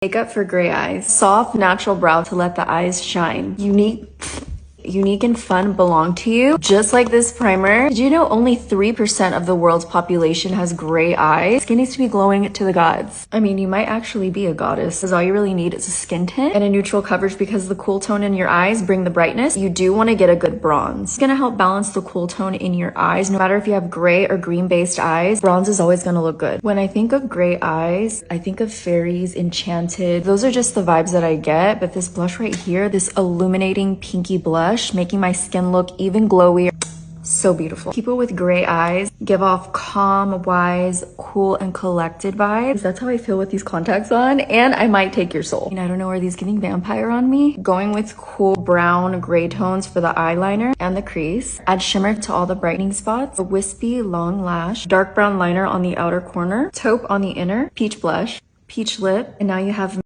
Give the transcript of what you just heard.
Makeup for gray eyes. Soft, natural brow to let the eyes shine. Unique and fun belong to you. Just like this primer. Did you know only 3% of the world's population has gray eyes? Skin needs to be glowing to the gods. I mean, you might actually be a goddess, because all you really need is a skin tint and a neutral coverage, because the cool tone in your eyes bring the brightness. You do want to get a good bronze. It's gonna help balance the cool tone in your eyes. No matter if you have gray or green based eyes, bronze is always gonna look good. When I think of gray eyes, I think of fairies, enchanted. Those are just the vibes that I get. But this blush right here, this illuminating pinky blush, making my skin look even glowier. So beautiful. People with gray eyes give off calm, wise, cool, and collected vibes. That's how I feel with these contacts on, and I might take your soul. And I don't know, are these giving vampire on me? Going with cool brown gray tones for the eyeliner and the crease. Add shimmer to all the brightening spots. A wispy long lash. Dark brown liner on the outer corner. Taupe on the inner. Peach blush. Peach lip. And now you have